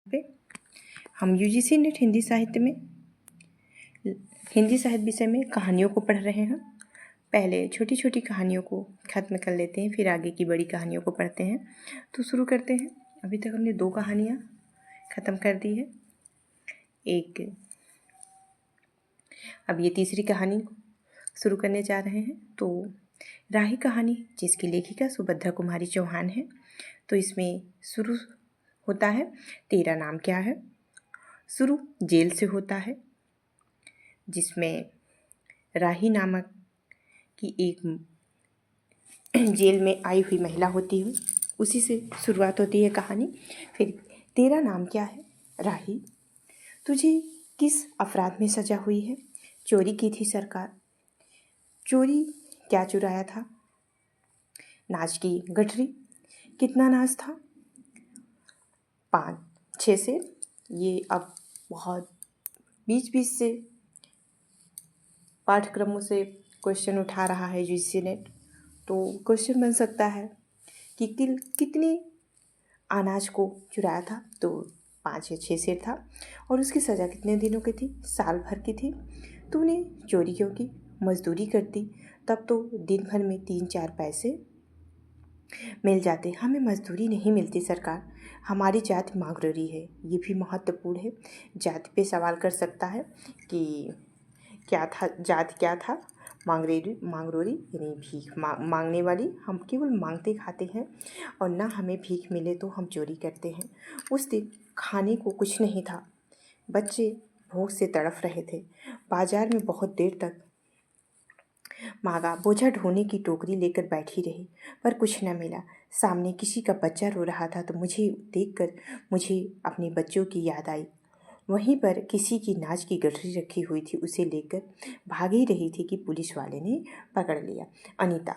पे हम UGC net Hindi साहित्य विषय में कहानियों को पढ़ रहे हैं। पहले छोटी छोटी कहानियों को ख़त्म कर लेते हैं, फिर आगे की बड़ी कहानियों को पढ़ते हैं। तो शुरू करते हैं। अभी तक हमने 2 कहानियाँ ख़त्म कर दी है। अब ये तीसरी कहानी शुरू करने जा रहे हैं। तो राही कहानी, जिसकी लेखिका सुभद्रा कुमारी चौहान है। तो इसमें शुरू होता है, तेरा नाम क्या है। शुरू जेल से होता है, जिसमें राही नामक की एक जेल में आई हुई महिला होती है, उसी से शुरुआत होती है कहानी। फिर तेरा नाम क्या है राही, तुझे किस अपराध में सजा हुई है। चोरी की थी सरकार। चोरी क्या चुराया था? नाच की गठरी। कितना नाच था? 5-6 से। ये अब बहुत बीच से पाठ्यक्रमों से क्वेश्चन उठा रहा है यूजीसी नेट। तो क्वेश्चन बन सकता है कि कितने अनाज को चुराया था? तो 5 या 6 सेर था। और उसकी सज़ा कितने दिनों की थी? साल भर की थी। तूने चोरी क्यों की? मजदूरी करती तब तो दिन भर में 3-4 पैसे मिल जाते। हमें मजदूरी नहीं मिलती सरकार, हमारी जाति मांगरोरी है। ये भी महत्वपूर्ण है। जाति पे सवाल कर सकता है कि क्या था, जाति क्या था? मांगरोरी यानी भीख मांगने वाली। हम केवल मांगते खाते हैं और ना हमें भीख मिले तो हम चोरी करते हैं। उस दिन खाने को कुछ नहीं था। बच्चे भूख से तड़फ रहे थे। बाजार में बहुत देर तक मांगा, बोझा ढोने की टोकरी लेकर बैठी रही, पर कुछ न मिला। सामने किसी का बच्चा रो रहा था, तो मुझे देखकर मुझे अपने बच्चों की याद आई। वहीं पर किसी की नाच की गठरी रखी हुई थी, उसे लेकर भाग ही रही थी कि पुलिस वाले ने पकड़ लिया। अनीता,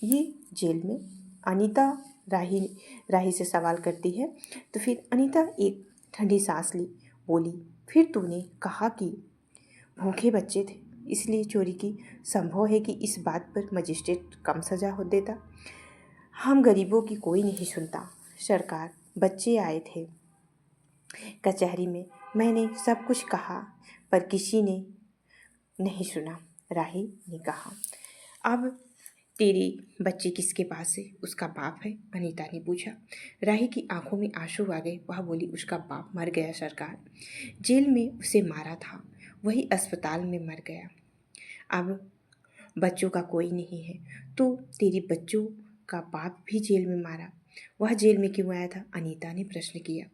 ये जेल में अनीता राही से सवाल करती है। तो फिर अनीता एक ठंडी सांस ली, बोली, फिर तूने कहा कि भूखे बच्चे थे इसलिए चोरी की। संभव है कि इस बात पर मजिस्ट्रेट कम सजा हो देता। हम गरीबों की कोई नहीं सुनता सरकार। बच्चे आए थे कचहरी में, मैंने सब कुछ कहा पर किसी ने नहीं सुना। राही ने कहा, अब तेरे बच्चे किसके पास है? उसका बाप है, अनीता ने पूछा। राही की आंखों में आंसू आ गए। वह बोली, उसका बाप मर गया सरकार। जेल में उसे मारा था, वही अस्पताल में मर गया। अब बच्चों का कोई नहीं है। तो तेरे बच्चों का बाप भी जेल में मारा, वह जेल में क्यों आया था? अनीता ने प्रश्न किया।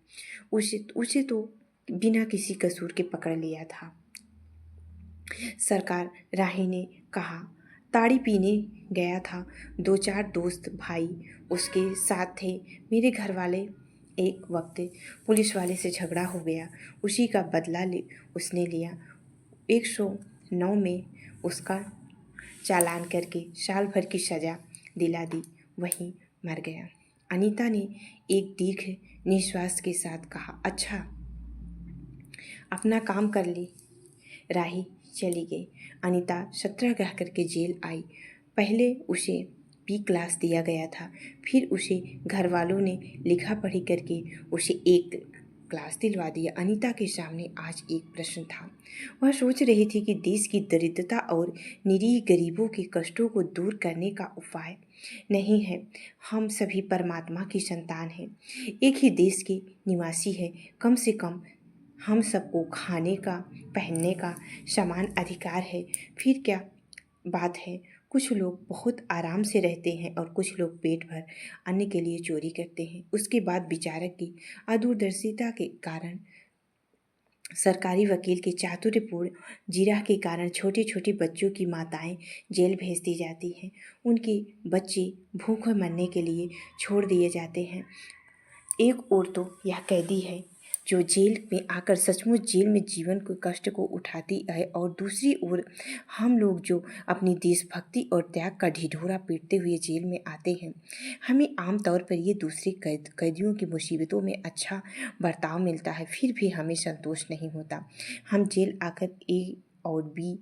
उसे तो बिना किसी कसूर के पकड़ लिया था सरकार। राही ने कहा, ताड़ी पीने गया था, 2-4 दोस्त भाई उसके साथ थे। मेरे घर वाले एक वक्त पुलिस वाले से झगड़ा हो गया, उसी का बदला उसने लिया। 109 में उसका चालान करके साल भर की सज़ा दिला दी, वहीं मर गया। अनीता ने एक दीर्घ निश्वास के साथ कहा, अच्छा, अपना काम कर ली। राही चली गई। अनीता सत्याग्रह करके जेल आई। पहले उसे बी क्लास दिया गया था, फिर उसे घर वालों ने लिखा पढ़ी करके उसे एक क्लास दिलवा दिया। अनीता के सामने आज एक प्रश्न था। वह सोच रही थी कि देश की दरिद्रता और निरीह गरीबों के कष्टों को दूर करने का उपाय नहीं है। हम सभी परमात्मा की संतान हैं, एक ही देश के निवासी हैं। कम से कम हम सबको खाने का, पहनने का समान अधिकार है। फिर क्या बात है, कुछ लोग बहुत आराम से रहते हैं और कुछ लोग पेट भर अन्न के लिए चोरी करते हैं। उसके बाद विचारक की अदूरदर्शिता के कारण, सरकारी वकील के चातुर्यपूर्ण जिरह के कारण छोटे छोटे बच्चों की माताएं जेल भेज दी जाती हैं। उनके बच्चे भूखे मरने के लिए छोड़ दिए जाते हैं। एक ओर तो यह कैदी है जो जेल में आकर सचमुच जेल में जीवन के कष्ट को उठाती है, और दूसरी ओर हम लोग जो अपनी देशभक्ति और त्याग का ढिढोरा पीटते हुए जेल में आते हैं। हमें आमतौर पर ये दूसरे कैदियों की मुसीबतों में अच्छा बर्ताव मिलता है, फिर भी हमें संतोष नहीं होता। हम जेल आकर ए और बी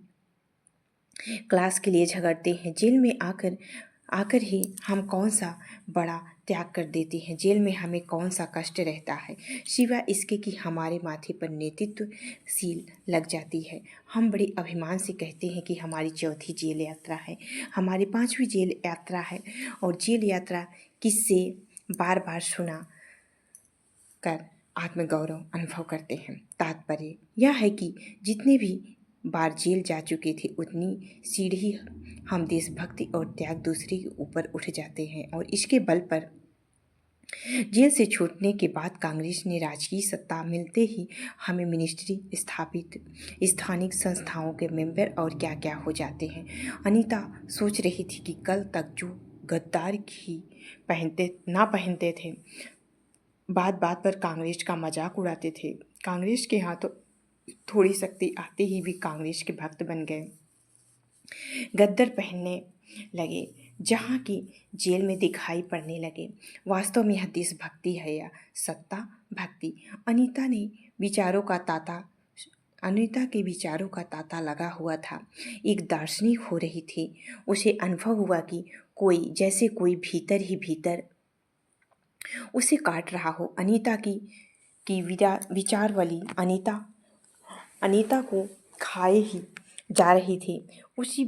क्लास के लिए झगड़ते हैं। जेल में आकर ही हम कौन सा बड़ा त्याग कर देते हैं। जेल में हमें कौन सा कष्ट रहता है सिवाय इसके कि हमारे माथे पर नेतृत्व सील लग जाती है। हम बड़े अभिमान से कहते हैं कि हमारी चौथी जेल यात्रा है, हमारी 5वीं जेल यात्रा है, और जेल यात्रा किससे बार बार सुना कर आत्मगौरव अनुभव करते हैं। तात्पर्य यह है कि जितने भी बार जेल जा चुके थे उतनी सीढ़ी हम देशभक्ति और त्याग दूसरे के ऊपर उठ जाते हैं। और इसके बल पर जेल से छूटने के बाद कांग्रेस ने राजकीय सत्ता मिलते ही हमें मिनिस्ट्री स्थापित, स्थानिक संस्थाओं के मेंबर और क्या क्या हो जाते हैं। अनीता सोच रही थी कि कल तक जो गद्दार ही पहनते थे, बात बात पर कांग्रेस का मजाक उड़ाते थे, कांग्रेस के हाथों थोड़ी शक्ति आते ही भी कांग्रेस के भक्त बन गए, गद्दर पहनने लगे, जहाँ की जेल में दिखाई पड़ने लगे। वास्तव में यह देशभक्ति है या सत्ता भक्ति? अनीता के विचारों का तांता लगा हुआ था। एक दार्शनिक हो रही थी। उसे अनुभव हुआ कि कोई भीतर ही भीतर उसे काट रहा हो। अनीता की विचार वाली अनीता को खाए ही जा रही थी। उसी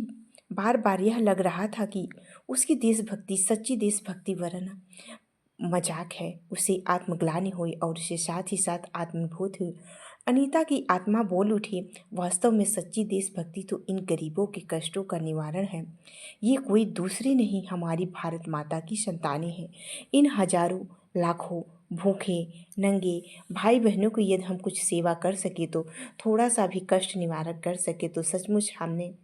बार बार यह लग रहा था कि उसकी देशभक्ति सच्ची देशभक्ति वरना मजाक है। उसे आत्मग्लानि हुई और उसे साथ ही साथ आत्मभूत हुई। अनीता की आत्मा बोल उठी, वास्तव में सच्ची देशभक्ति तो इन गरीबों के कष्टों का निवारण है। ये कोई दूसरी नहीं, हमारी भारत माता की संतानें हैं। इन हजारों लाखों भूखे नंगे भाई बहनों को यदि हम कुछ सेवा कर सके, तो थोड़ा सा भी कष्ट निवारण कर सके, तो सचमुच हमने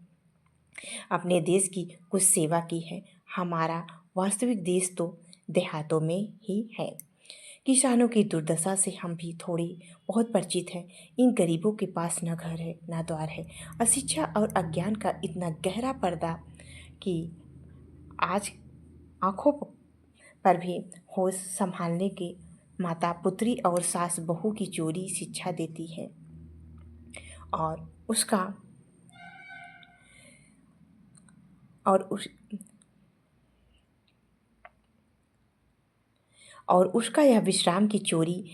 अपने देश की कुछ सेवा की है। हमारा वास्तविक देश तो देहातों में ही है। किसानों की दुर्दशा से हम भी थोड़ी बहुत परिचित हैं। इन गरीबों के पास न घर है न द्वार है। अशिक्षा और अज्ञान का इतना गहरा पर्दा कि आज आँखों पर भी होश संभालने के माता पुत्री और सास बहू की चोरी शिक्षा देती है, और उसका यह विश्राम की चोरी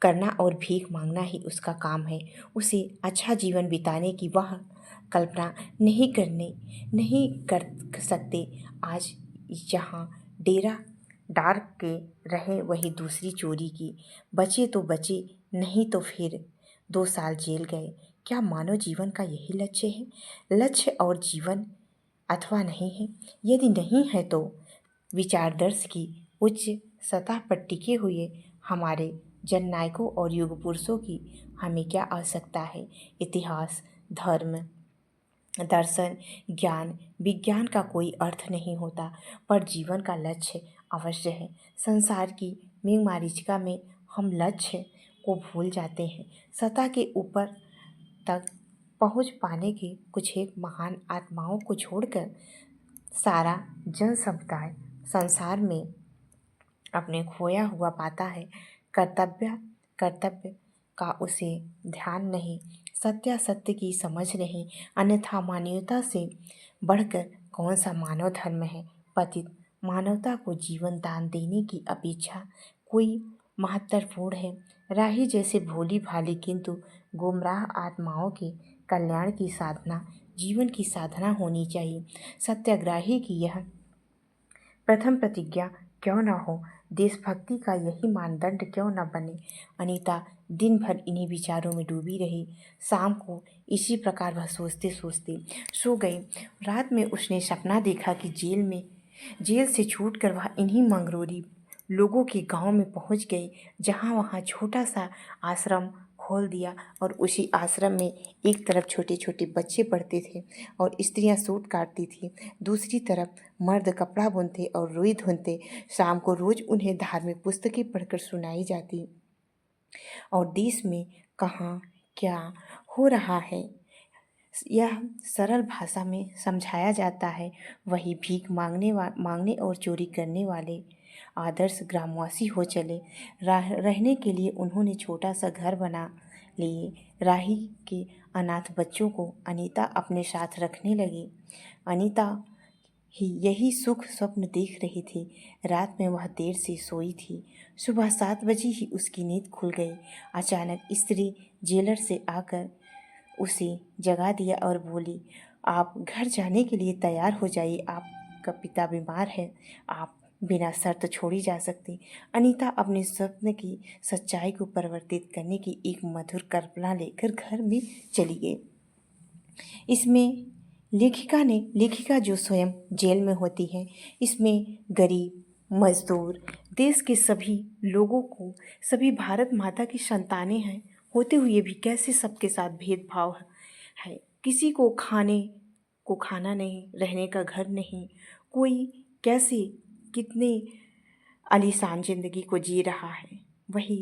करना और भीख मांगना ही उसका काम है। उसे अच्छा जीवन बिताने की वह कल्पना नहीं कर सकते। आज जहाँ डेरा डार के रहे वही दूसरी चोरी की। बचे तो बचे, नहीं तो फिर 2 साल जेल गए। क्या मानव जीवन का यही लक्ष्य है? लक्ष्य और जीवन अथवा नहीं है? यदि नहीं है तो विचारदर्श की उच्च सतह पर टिके हुए हमारे जननायकों और युग पुरुषों की हमें क्या आवश्यकता है? इतिहास, धर्म, दर्शन, ज्ञान, विज्ञान का कोई अर्थ नहीं होता, पर जीवन का लक्ष्य अवश्य है। संसार की मेघमारीचिका में हम लक्ष्य को भूल जाते हैं। सतह के ऊपर तक पहुंच पाने के कुछ एक महान आत्माओं को छोड़कर सारा जन समुदाय संसार में अपने खोया हुआ पाता है। कर्तव्य का उसे ध्यान नहीं, सत्य की समझ नहीं, अन्यथा मानवता से बढ़कर कौन सा मानव धर्म है? पतित मानवता को जीवन दान देने की अपेक्षा कोई महत्वपूर्ण है? राही जैसे भोली भाली किंतु गुमराह आत्माओं के कल्याण की साधना जीवन की साधना होनी चाहिए। सत्याग्रही की यह प्रथम प्रतिज्ञा क्यों न हो, देशभक्ति का यही मानदंड क्यों न बने। अनीता दिन भर इन्हीं विचारों में डूबी रही। शाम को इसी प्रकार वह सोचते सोचते सो गई। रात में उसने सपना देखा कि जेल से छूटकर वह इन्हीं मंगरोरी लोगों के गांव में पहुंच गई, जहां वहां छोटा सा आश्रम खोल दिया, और उसी आश्रम में एक तरफ छोटे छोटे बच्चे पढ़ते थे और स्त्रियां सूट काटती थी, दूसरी तरफ मर्द कपड़ा बुनते और रुई धुनते। शाम को रोज उन्हें धार्मिक पुस्तकें पढ़कर सुनाई जाती और देश में कहाँ क्या हो रहा है यह सरल भाषा में समझाया जाता है। वही भीख मांगने और चोरी करने वाले आदर्श ग्रामवासी हो चले। रहने के लिए उन्होंने छोटा सा घर बना लिए। राही के अनाथ बच्चों को अनीता अपने साथ रखने लगी। अनीता ही यही सुख स्वप्न देख रही थी। रात में वह देर से सोई थी। सुबह 7 बजे ही उसकी नींद खुल गई। अचानक स्त्री जेलर से आकर उसे जगा दिया और बोली, आप घर जाने के लिए तैयार हो जाइए, आपका पिता बीमार है, आप बिना शर्त छोड़ी जा सकती। अनीता अपने स्वप्न की सच्चाई को परिवर्तित करने की एक मधुर कल्पना लेकर घर में चली गई। इसमें लेखिका जो स्वयं जेल में होती है, इसमें गरीब, मजदूर, देश के सभी लोगों को, सभी भारत माता की संतानें हैं होते हुए भी कैसे सबके साथ भेदभाव है। किसी को खाना नहीं, रहने का घर नहीं, कोई कैसे कितने आलीशान ज़िंदगी को जी रहा है। वही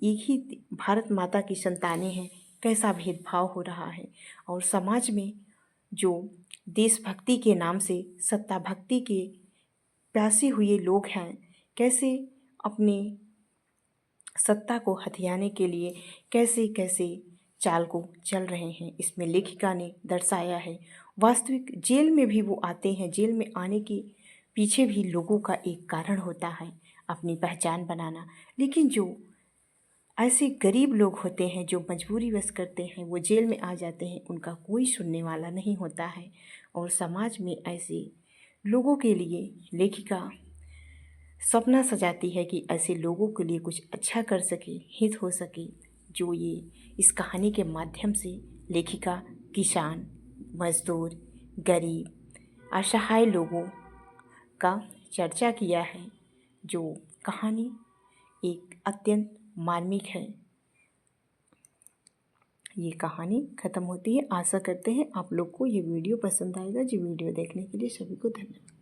एक ही भारत माता की संतानें हैं, कैसा भेदभाव हो रहा है। और समाज में जो देशभक्ति के नाम से सत्ता भक्ति के प्यासे हुए लोग हैं, कैसे अपने सत्ता को हथियाने के लिए कैसे कैसे चाल को चल रहे हैं, इसमें लेखिका ने दर्शाया है। वास्तविक जेल में भी वो आते हैं। जेल में आने के पीछे भी लोगों का एक कारण होता है, अपनी पहचान बनाना। लेकिन जो ऐसे गरीब लोग होते हैं जो मजबूरीवश करते हैं, वो जेल में आ जाते हैं, उनका कोई सुनने वाला नहीं होता है। और समाज में ऐसे लोगों के लिए लेखिका सपना सजाती है कि ऐसे लोगों के लिए कुछ अच्छा कर सके, हित हो सके। जो ये इस कहानी के माध्यम से लेखिका किसान, मजदूर, गरीब, असहाय लोगों का चर्चा किया है। जो कहानी एक अत्यंत मार्मिक है। ये कहानी ख़त्म होती है। आशा करते हैं आप लोग को ये वीडियो पसंद आएगा। जी वीडियो देखने के लिए सभी को धन्यवाद।